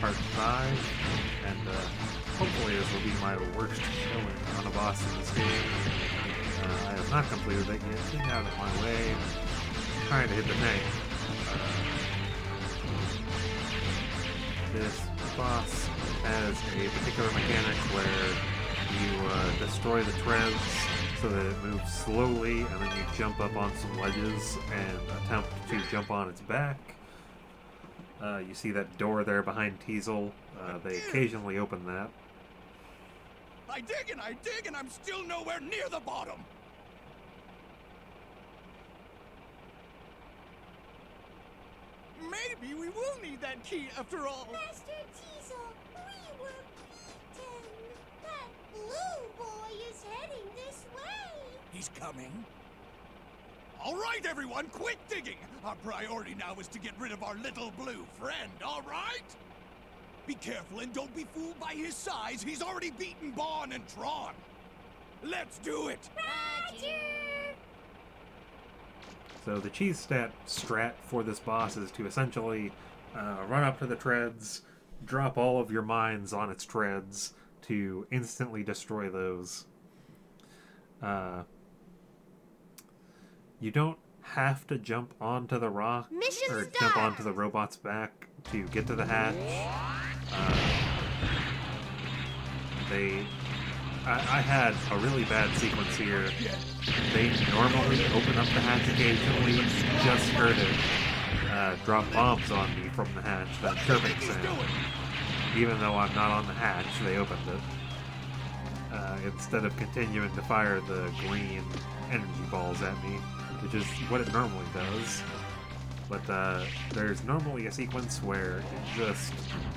part 5, and hopefully this will be my worst showing on a boss in this game. I have not completed it yet. Getting out of my way, trying to hit the tank. This boss has a particular mechanic where you destroy the treads so that it moves slowly, and then you jump up on some ledges and attempt to jump on its back. You see that door there behind Teasel. They occasionally open that. I dig and I'm still nowhere near the bottom. Maybe we will need that key after all. Master Teasel, we were beaten. That blue boy is heading this way. He's coming. All right, everyone, quit digging. Our priority now is to get rid of our little blue friend, all right? Be careful and don't be fooled by his size. He's already beaten Bon and Tron. Let's do it. Roger! So the cheese strat for this boss is to essentially run up to the treads, drop all of your mines on its treads to instantly destroy those. You don't have to jump onto the rock or jump onto the robot's back to get to the hatch. I had a really bad sequence here. They normally open up the hatch occasionally. Just heard it drop bombs on me from the hatch, that chirping sound. Even though I'm not on the hatch, they opened it. Instead of continuing to fire the green energy balls at me, which is what it normally does. But there's normally a sequence where it just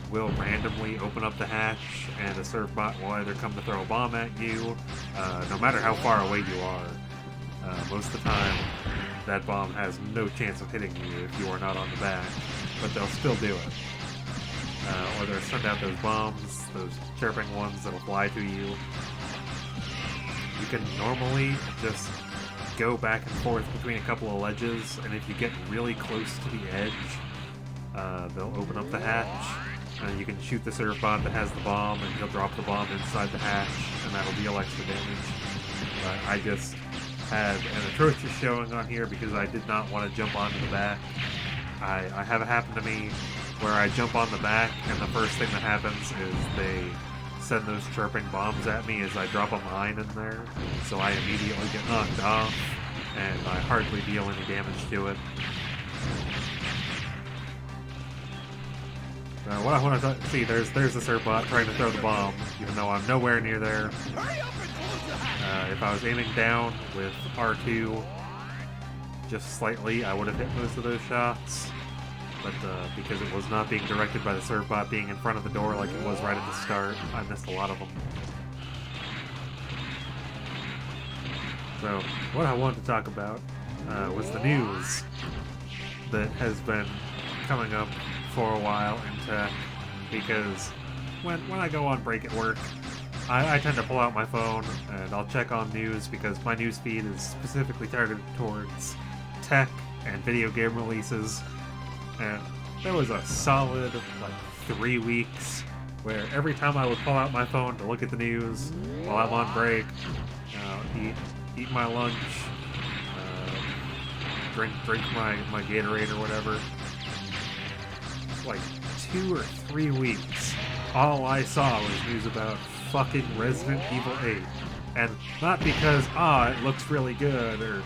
will randomly open up the hatch, and a serve bot will either come to throw a bomb at you, no matter how far away you are. Most of the time, that bomb has no chance of hitting you if you are not on the back, but they'll still do it. Or they'll send out those bombs, those chirping ones that'll fly to you. You can normally just go back and forth between a couple of ledges, and if you get really close to the edge, they'll open up the hatch, and you can shoot the serve bot that has the bomb, and he'll drop the bomb inside the hatch, and that'll deal extra damage. But I just had an atrocious showing on here because I did not want to jump onto the back. I have it happen to me where I jump on the back, and the first thing that happens is they send those chirping bombs at me as I drop a mine in there, so I immediately get knocked off, and I hardly deal any damage to it. What I want to see, there's the serve bot trying to throw the bomb, even though I'm nowhere near there. If I was aiming down with R2 just slightly, I would have hit most of those shots. But because it was not being directed by the serve bot being in front of the door like it was right at the start, I missed a lot of them. So, what I wanted to talk about was the news that has been coming up for a while in tech, because when I go on break at work, I tend to pull out my phone and I'll check on news, because my news feed is specifically targeted towards tech and video game releases. And there was a solid, 3 weeks where every time I would pull out my phone to look at the news while I'm on break, eat my lunch, drink my Gatorade or whatever, like 2 or 3 weeks, all I saw was news about fucking Resident Evil 8. And not because, it looks really good or,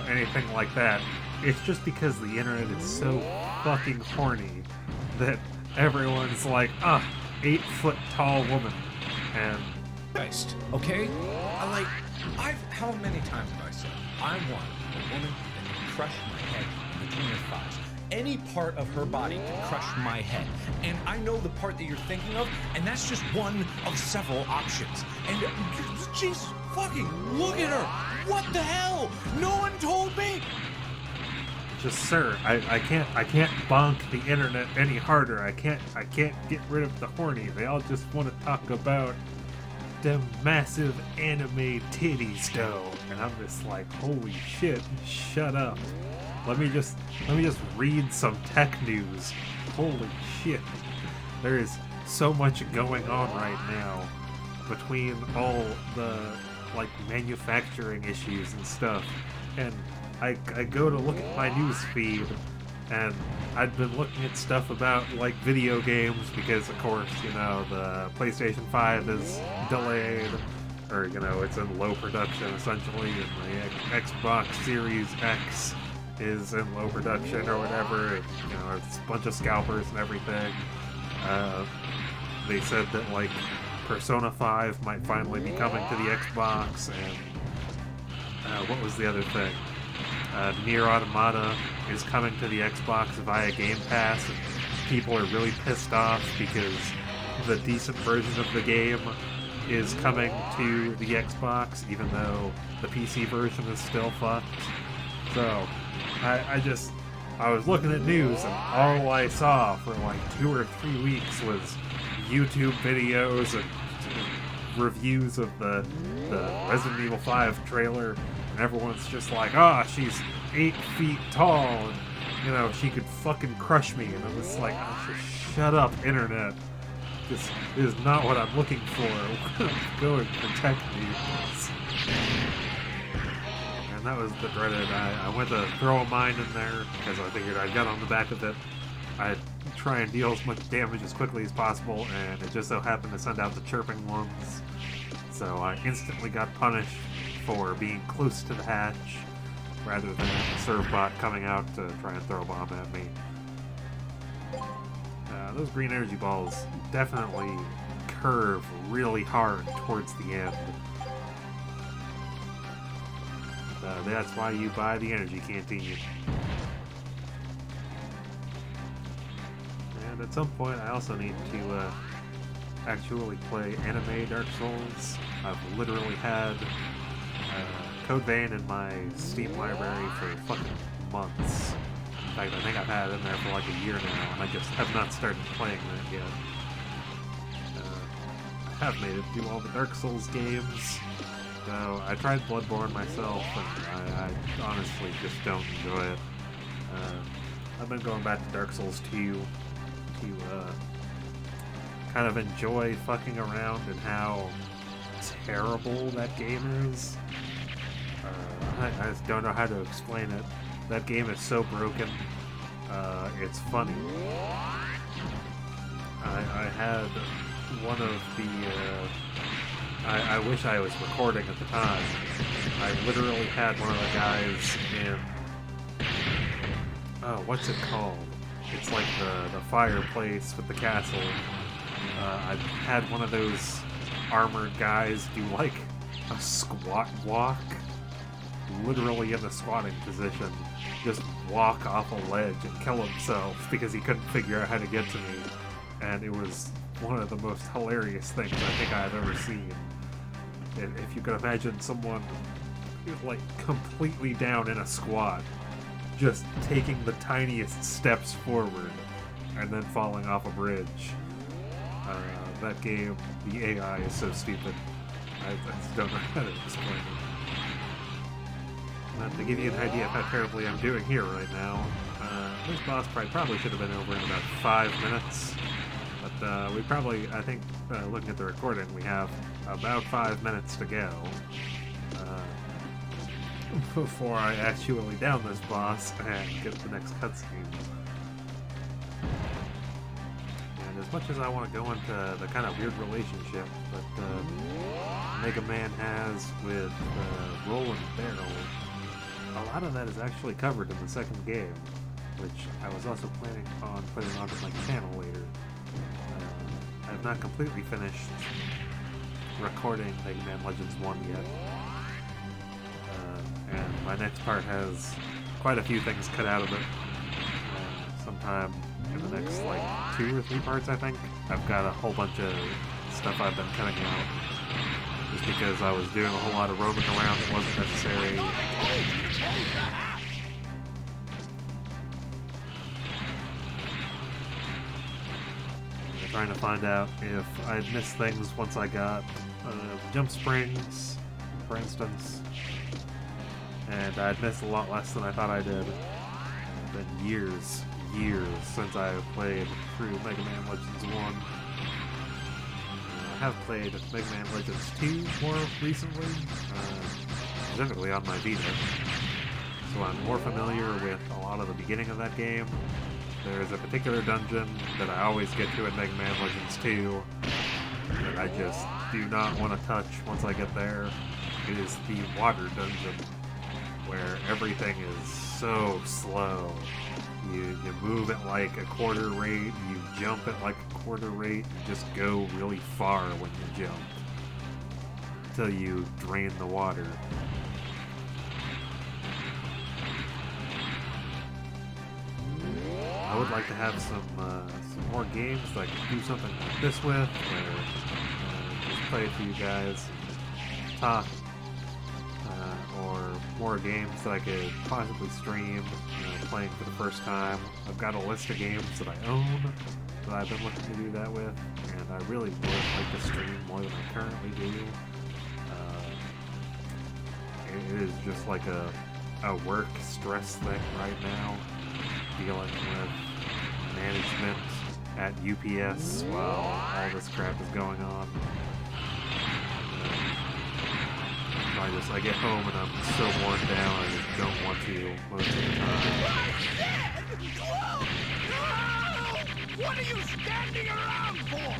anything like that. It's just because the internet is so fucking horny that everyone's like, 8-foot tall woman. And Christ, okay? How many times have I said, I want a woman that can crush my head between her thighs. Any part of her body can crush my head. And I know the part that you're thinking of, and that's just one of several options. And, jeez, fucking look at her! What the hell? No one told me! just, sir, I can't bonk the internet any harder. I can't get rid of the horny. They all just want to talk about the massive anime titties though. And I'm just like, holy shit, shut up. Let me just read some tech news. Holy shit. There is so much going on right now between all the like manufacturing issues and stuff, and I go to look at my news feed, and I'd been looking at stuff about like video games because of course, you know, the PlayStation 5 is delayed, or you know, it's in low production essentially, and the Xbox Series X is in low production or whatever. You know, it's a bunch of scalpers and everything. They said that like Persona 5 might finally be coming to the Xbox, and what was the other thing? Nier Automata is coming to the Xbox via Game Pass, and people are really pissed off because the decent version of the game is coming to the Xbox, even though the PC version is still fucked. So, I was looking at news, and all I saw for like 2 or 3 weeks was YouTube videos and reviews of the Resident Evil 5 trailer, and everyone's just like, she's 8 feet tall, and, you know, she could fucking crush me, and I'm just like, just shut up, internet. This is not what I'm looking for. Go and protect me. And that was the dreaded, I went to throw a mine in there, because I figured I'd get on the back of it. I'd try and deal as much damage as quickly as possible, and it just so happened to send out the chirping ones. So I instantly got punished for being close to the hatch, rather than the serve bot coming out to try and throw a bomb at me. Those green energy balls definitely curve really hard towards the end. That's why you buy the energy canteen. And at some point I also need to actually play anime Dark Souls. I've literally had Code Vein in my Steam library for fucking months. In fact, I think I've had it in there for like a year now, and I just have not started playing that yet. I have made it through all the Dark Souls games. So I tried Bloodborne myself, and I honestly just don't enjoy it. I've been going back to Dark Souls 2 to kind of enjoy fucking around and how terrible that game is. I just don't know how to explain it. That game is so broken. It's funny. I had one of the... I wish I was recording at the time. I literally had one of the guys in... what's it called? It's like the fireplace with the castle. I had one of those armored guys do like a squat walk, literally in the squatting position, just walk off a ledge and kill himself because he couldn't figure out how to get to me. And it was one of the most hilarious things I think I've ever seen. If you could imagine someone like completely down in a squat, just taking the tiniest steps forward and then falling off a bridge. That game, the AI is so stupid. I just don't know how to explain it. But to give you an idea of how terribly I'm doing here right now, this boss fight probably should have been over in about 5 minutes. But we probably, I think, looking at the recording, we have about 5 minutes to go before I actually down this boss and get the next cutscene. And as much as I want to go into the kind of weird relationship that Megaman has with Roland Barrel, a lot of that is actually covered in the second game, which I was also planning on putting onto my channel later. I have not completely finished recording Mega Man Legends 1 yet. And my next part has quite a few things cut out of it. Sometime in the next, like, 2 or 3 parts, I think. I've got a whole bunch of stuff I've been cutting out. Just because I was doing a whole lot of roaming around that wasn't necessary. Trying to find out if I'd missed things once I got jump springs, for instance. And I'd missed a lot less than I thought I did. It's been years years since I've played through Mega Man Legends 1. I have played Mega Man Legends 2 more recently, specifically on my Vita. So I'm more familiar with a lot of the beginning of that game. There's a particular dungeon that I always get to in Mega Man Legends 2 that I just do not want to touch once I get there. It is the water dungeon, where everything is so slow. You move at like a quarter rate, you jump at like a quarter rate, you just go really far when you jump until you drain the water. I would like to have some more games that I can do something like this with, where just play it for you guys, talk, or more games that I could possibly stream, playing for the first time. I've got a list of games that I own that I've been looking to do that with, and I really would like to stream more than I currently do. It is just like a work stress thing right now, dealing with management at UPS while all this crap is going on. I get home and I'm so worn down I just don't want to most of the time. What are you standing around for?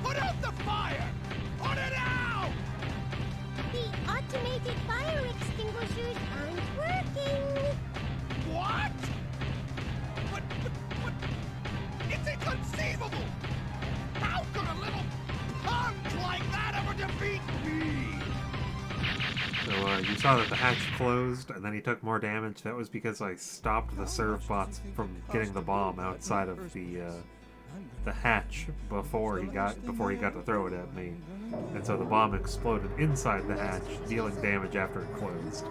Put out the fire! Put it out! The automated fire extinguishers aren't working. What? But, it's inconceivable! How could a little punk like that ever defeat me? So you saw that the hatch closed, and then he took more damage. That was because I stopped the serve bots from getting the bomb outside of the hatch before he got to throw it at me, and so the bomb exploded inside the hatch, dealing damage after it closed.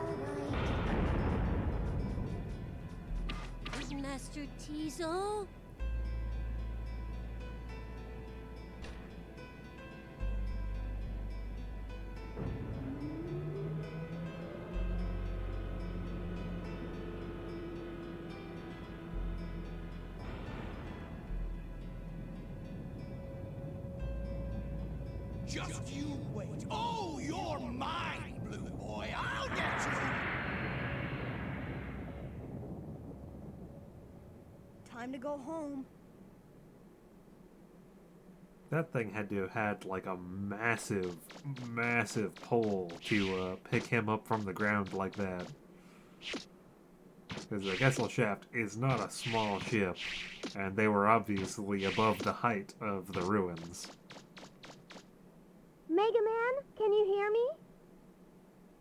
Master Teasel? Just you wait. Oh, you're mine, Blue Boy. I'll get you. Time to go home. That thing had to have had like a massive pole to pick him up from the ground like that. Because the Gessel shaft is not a small ship, and they were obviously above the height of the ruins. Megaman, can you hear me?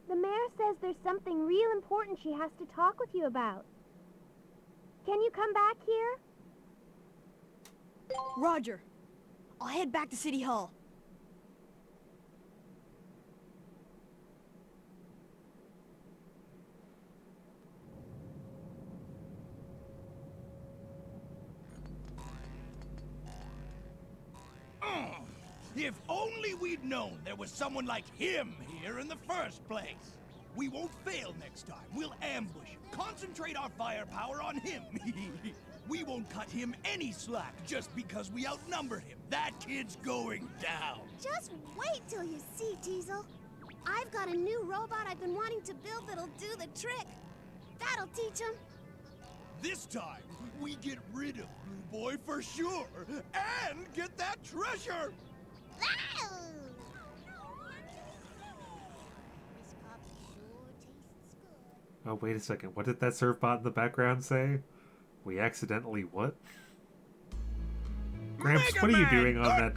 The mayor says there's something real important she has to talk with you about. Can you come back here? Roger. I'll head back to City Hall. If only we'd known there was someone like him here in the first place. We won't fail next time. We'll ambush him, concentrate our firepower on him. We won't cut him any slack just because we outnumber him. That kid's going down. Just wait till you see, Teasel. I've got a new robot I've been wanting to build that'll do the trick. That'll teach him. This time, we get rid of Blue Boy for sure, and get that treasure! Ow! This coffee sure tastes good. Oh, wait a second. What did that serve bot in the background say? We accidentally what? Gramps, what are you doing on that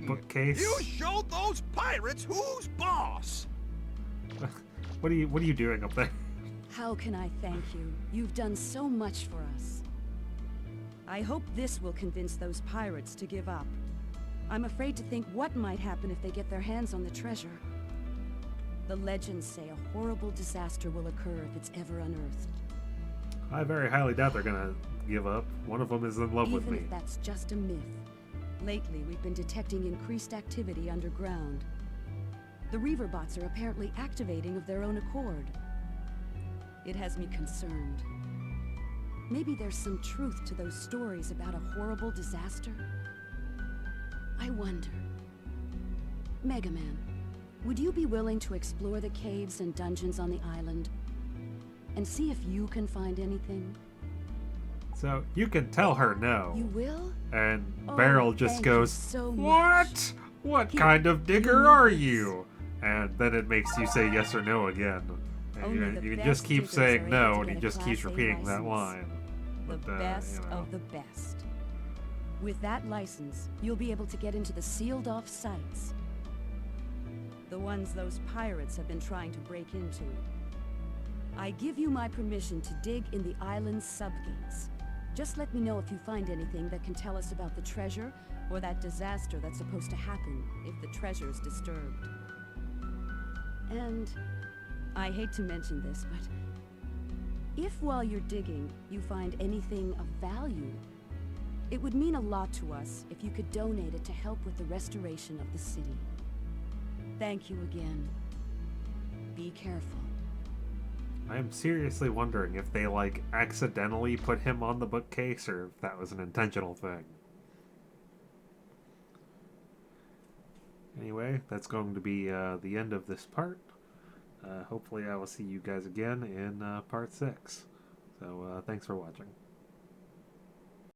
bookcase? You showed those pirates who's boss! What are you doing up there? How can I thank you? You've done so much for us. I hope this will convince those pirates to give up. I'm afraid to think what might happen if they get their hands on the treasure. The legends say a horrible disaster will occur if it's ever unearthed. I very highly doubt they're gonna give up. One of them is in love with me. Even if that's just a myth. Lately, we've been detecting increased activity underground. The Reaver bots are apparently activating of their own accord. It has me concerned. Maybe there's some truth to those stories about a horrible disaster. I wonder. Megaman, would you be willing to explore the caves and dungeons on the island? And see if you can find anything? So you can tell her no. You will? And Oh, Beryl just thank goes, you so much. "What? What Here, kind of you digger need are this. you?" And then it makes you say yes or no again. And Only you the can best just keep diggers are saying able no, to and he get a just keeps Class A repeating that license. line. The But, best you know. of the best. With that license, you'll be able to get into the sealed-off sites. The ones those pirates have been trying to break into. I give you my permission to dig in the island's subgates. Just let me know if you find anything that can tell us about the treasure or that disaster that's supposed to happen if the treasure's disturbed. And I hate to mention this, but if while you're digging you find anything of value, it would mean a lot to us if you could donate it to help with the restoration of the city. Thank you again. Be careful. I am seriously wondering if they, like, accidentally put him on the bookcase or if that was an intentional thing. Anyway, that's going to be the end of this part. Hopefully I will see you guys again in part 6. So, thanks for watching.